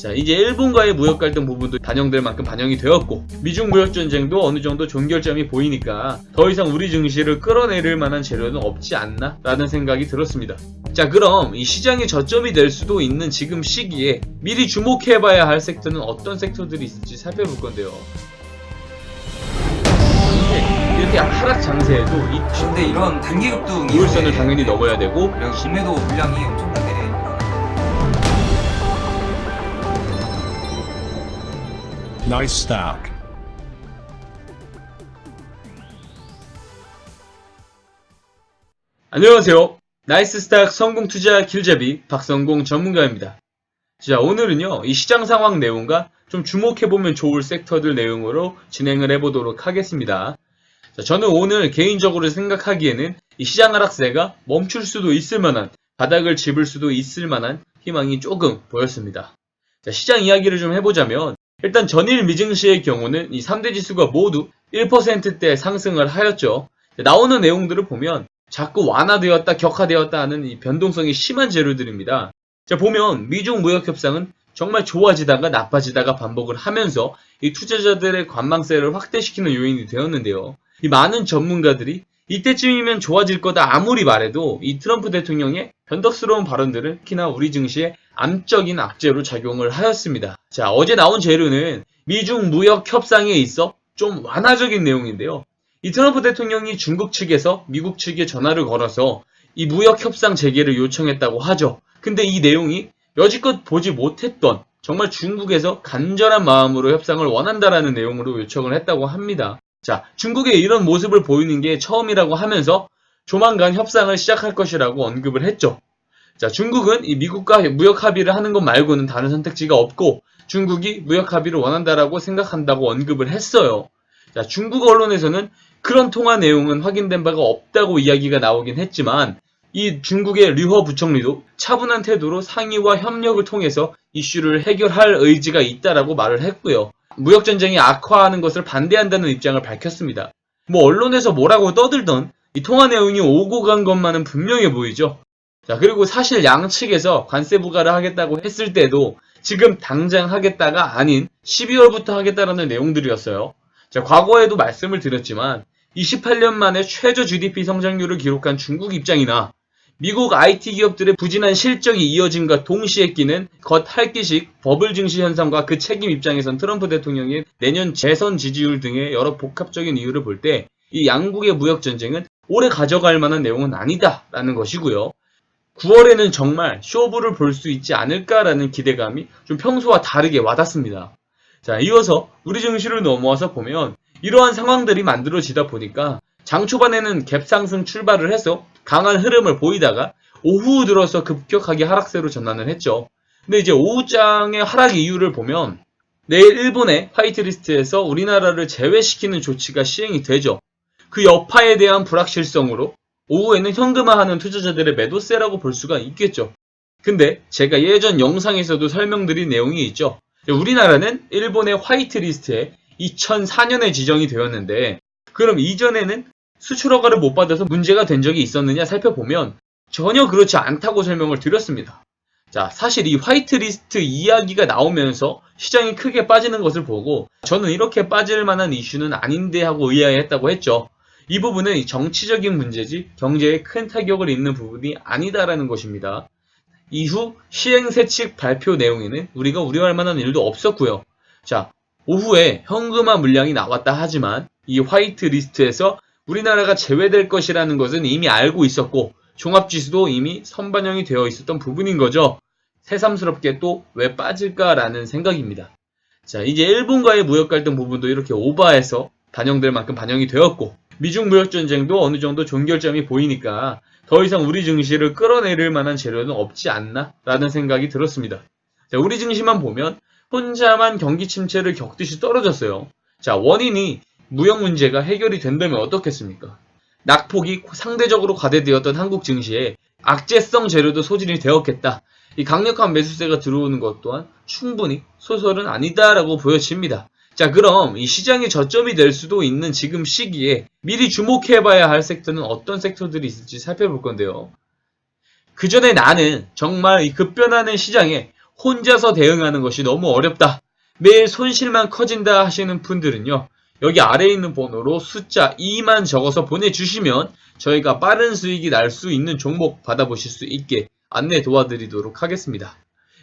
자, 이제 일본과의 무역 갈등 부분도 반영될 만큼 반영이 되었고, 미중 무역 전쟁도 어느 정도 종결점이 보이니까 더 이상 우리 증시를 끌어내릴 만한 재료는 없지 않나 라는 생각이 들었습니다. 자, 그럼 이 시장의 저점이 될 수도 있는 지금 시기에 미리 주목해봐야 할 섹터는 어떤 섹터들이 있을지 살펴볼 건데요. 이렇게 하락 장세에도 이 근데 이런 단기 급등이 우울선을 당연히 넘어야 되고, 그리고 공매도 물량이 엄청난데 Nice stack. 안녕하세요. 나이스스탁 성공투자 길잡이 박성공 전문가입니다. 자, 오늘은요, 이 시장 상황 내용과 좀 주목해보면 좋을 섹터들 내용으로 진행을 해보도록 하겠습니다. 자, 저는 오늘 개인적으로 생각하기에는 이 시장 하락세가 멈출 수도 있을 만한, 바닥을 짚을 수도 있을 만한 희망이 조금 보였습니다. 자, 시장 이야기를 좀 해보자면, 일단 전일 미증시의 경우는 이 3대 지수가 모두 1%대 상승을 하였죠. 나오는 내용들을 보면 자꾸 완화되었다, 격화되었다 하는 이 변동성이 심한 재료들입니다. 자, 보면 미중 무역 협상은 정말 좋아지다가 나빠지다가 반복을 하면서 이 투자자들의 관망세를 확대시키는 요인이 되었는데요. 이 많은 전문가들이 이때쯤이면 좋아질 거다 아무리 말해도 이 트럼프 대통령의 변덕스러운 발언들은 특히나 우리 증시에 암적인 악재로 작용을 하였습니다. 자, 어제 나온 재료는 미중 무역 협상에 있어 좀 완화적인 내용인데요. 이 트럼프 대통령이 중국 측에서 미국 측에 전화를 걸어서 이 무역 협상 재개를 요청했다고 하죠. 근데 이 내용이 여지껏 보지 못했던 정말 중국에서 간절한 마음으로 협상을 원한다라는 내용으로 요청을 했다고 합니다. 자, 중국의 이런 모습을 보이는 게 처음이라고 하면서 조만간 협상을 시작할 것이라고 언급을 했죠. 자, 중국은 이 미국과 무역 합의를 하는 것 말고는 다른 선택지가 없고 중국이 무역 합의를 원한다라고 생각한다고 언급을 했어요. 자, 중국 언론에서는 그런 통화 내용은 확인된 바가 없다고 이야기가 나오긴 했지만 이 중국의 류허 부총리도 차분한 태도로 상의와 협력을 통해서 이슈를 해결할 의지가 있다라고 말을 했고요. 무역전쟁이 악화하는 것을 반대한다는 입장을 밝혔습니다. 뭐 언론에서 뭐라고 떠들던 이 통화 내용이 오고 간 것만은 분명해 보이죠. 자, 그리고 사실 양측에서 관세 부과를 하겠다고 했을 때도 지금 당장 하겠다가 아닌 12월부터 하겠다라는 내용들이었어요. 자, 과거에도 말씀을 드렸지만 28년 만에 최저 GDP 성장률을 기록한 중국 입장이나 미국 IT 기업들의 부진한 실적이 이어짐과 동시에 끼는 겉핥기식 버블 증시 현상과 그 책임 입장에선 트럼프 대통령의 내년 재선 지지율 등의 여러 복합적인 이유를 볼 때 이 양국의 무역 전쟁은 오래 가져갈 만한 내용은 아니다라는 것이고요. 9월에는 정말 쇼부를 볼 수 있지 않을까라는 기대감이 좀 평소와 다르게 와닿습니다. 자, 이어서 우리 증시를 넘어와서 보면 이러한 상황들이 만들어지다 보니까 장 초반에는 갭 상승 출발을 해서 강한 흐름을 보이다가 오후 들어서 급격하게 하락세로 전환을 했죠. 근데 이제 오후장의 하락 이유를 보면 내일 일본의 화이트리스트에서 우리나라를 제외시키는 조치가 시행이 되죠. 그 여파에 대한 불확실성으로 오후에는 현금화하는 투자자들의 매도세라고 볼 수가 있겠죠. 근데 제가 예전 영상에서도 설명드린 내용이 있죠. 우리나라는 일본의 화이트리스트에 2004년에 지정이 되었는데 그럼 이전에는 수출 허가를 못 받아서 문제가 된 적이 있었느냐 살펴보면 전혀 그렇지 않다고 설명을 드렸습니다. 자, 사실 이 화이트리스트 이야기가 나오면서 시장이 크게 빠지는 것을 보고 저는 이렇게 빠질 만한 이슈는 아닌데 하고 의아해했다고 했죠. 이 부분은 정치적인 문제지 경제에 큰 타격을 입는 부분이 아니다라는 것입니다. 이후 시행세 측 발표 내용에는 우리가 우려할 만한 일도 없었고요. 자, 오후에 현금화 물량이 나왔다 하지만 이 화이트리스트에서 우리나라가 제외될 것이라는 것은 이미 알고 있었고 종합지수도 이미 선반영이 되어 있었던 부분인 거죠. 새삼스럽게 또 왜 빠질까라는 생각입니다. 자, 이제 일본과의 무역 갈등 부분도 이렇게 오버해서 반영될 만큼 반영이 되었고 미중 무역 전쟁도 어느 정도 종결점이 보이니까 더 이상 우리 증시를 끌어내릴 만한 재료는 없지 않나 라는 생각이 들었습니다. 자, 우리 증시만 보면 혼자만 경기 침체를 겪듯이 떨어졌어요. 자, 원인이 무역 문제가 해결이 된다면 어떻겠습니까? 낙폭이 상대적으로 과대되었던 한국 증시에 악재성 재료도 소진이 되었겠다. 이 강력한 매수세가 들어오는 것 또한 충분히 소설은 아니다라고 보여집니다. 자, 그럼 이 시장의 저점이 될 수도 있는 지금 시기에 미리 주목해봐야 할 섹터는 어떤 섹터들이 있을지 살펴볼 건데요. 그 전에 나는 정말 이 급변하는 시장에 혼자서 대응하는 것이 너무 어렵다. 매일 손실만 커진다 하시는 분들은요. 여기 아래에 있는 번호로 숫자 2만 적어서 보내주시면 저희가 빠른 수익이 날 수 있는 종목 받아보실 수 있게 안내 도와드리도록 하겠습니다.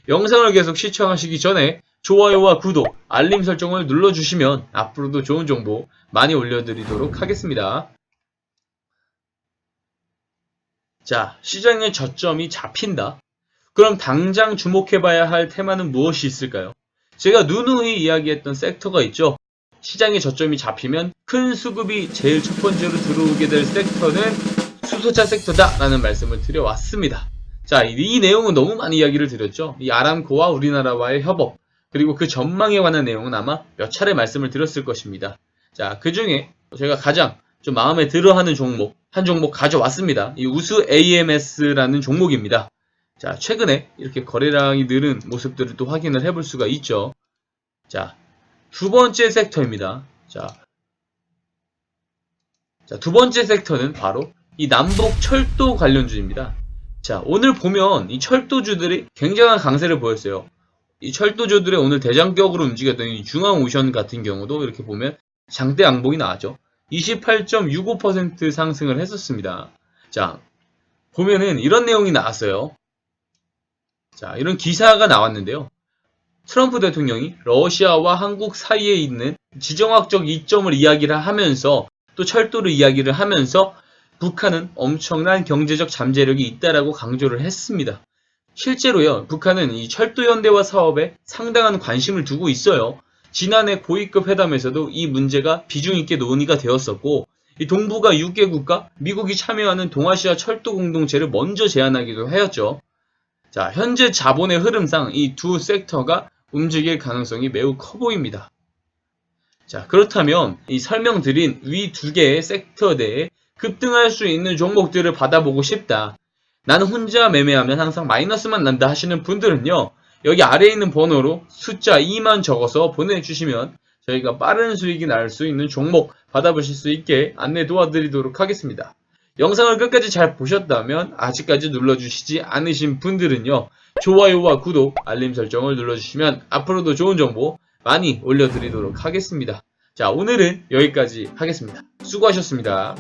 영상을 계속 시청하시기 전에 좋아요와 구독, 알림 설정을 눌러주시면 앞으로도 좋은 정보 많이 올려드리도록 하겠습니다. 자, 시장의 저점이 잡힌다. 그럼 당장 주목해봐야 할 테마는 무엇이 있을까요? 제가 누누이 이야기했던 섹터가 있죠. 시장의 저점이 잡히면 큰 수급이 제일 첫 번째로 들어오게 될 섹터는 수소차 섹터다 라는 말씀을 드려왔습니다. 자, 이 내용은 너무 많이 이야기를 드렸죠. 이 아람코와 우리나라와의 협업, 그리고 그 전망에 관한 내용은 아마 몇 차례 말씀을 드렸을 것입니다. 자, 그 중에 제가 가장 좀 마음에 들어하는 종목, 한 종목 가져왔습니다. 이 우수 AMS라는 종목입니다. 자, 최근에 이렇게 거래량이 늘은 모습들을 또 확인을 해볼 수가 있죠. 자, 두 번째 섹터입니다. 자, 두 번째 섹터는 바로 이 남북 철도 관련주입니다. 자, 오늘 보면 이 철도주들이 굉장한 강세를 보였어요. 이 철도주들의 오늘 대장격으로 움직였던 이 중앙오션 같은 경우도 이렇게 보면 장대 양봉이 나왔죠. 28.65% 상승을 했었습니다. 자, 보면은 이런 내용이 나왔어요. 자, 이런 기사가 나왔는데요. 트럼프 대통령이 러시아와 한국 사이에 있는 지정학적 이점을 이야기를 하면서 또 철도를 이야기를 하면서 북한은 엄청난 경제적 잠재력이 있다라고 강조를 했습니다. 실제로요, 북한은 이 철도 현대화 사업에 상당한 관심을 두고 있어요. 지난해 고위급 회담에서도 이 문제가 비중 있게 논의가 되었었고, 이 동북아 6개 국가, 미국이 참여하는 동아시아 철도 공동체를 먼저 제안하기도 하였죠. 자, 현재 자본의 흐름상 이 두 섹터가 움직일 가능성이 매우 커 보입니다. 자, 그렇다면 이 설명드린 위 두 개의 섹터 내에 급등할 수 있는 종목들을 받아보고 싶다. 나는 혼자 매매하면 항상 마이너스만 난다 하시는 분들은요. 여기 아래에 있는 번호로 숫자 2만 적어서 보내주시면 저희가 빠른 수익이 날 수 있는 종목 받아보실 수 있게 안내 도와드리도록 하겠습니다. 영상을 끝까지 잘 보셨다면 아직까지 눌러주시지 않으신 분들은요. 좋아요와 구독, 알림 설정을 눌러주시면 앞으로도 좋은 정보 많이 올려드리도록 하겠습니다. 자, 오늘은 여기까지 하겠습니다. 수고하셨습니다.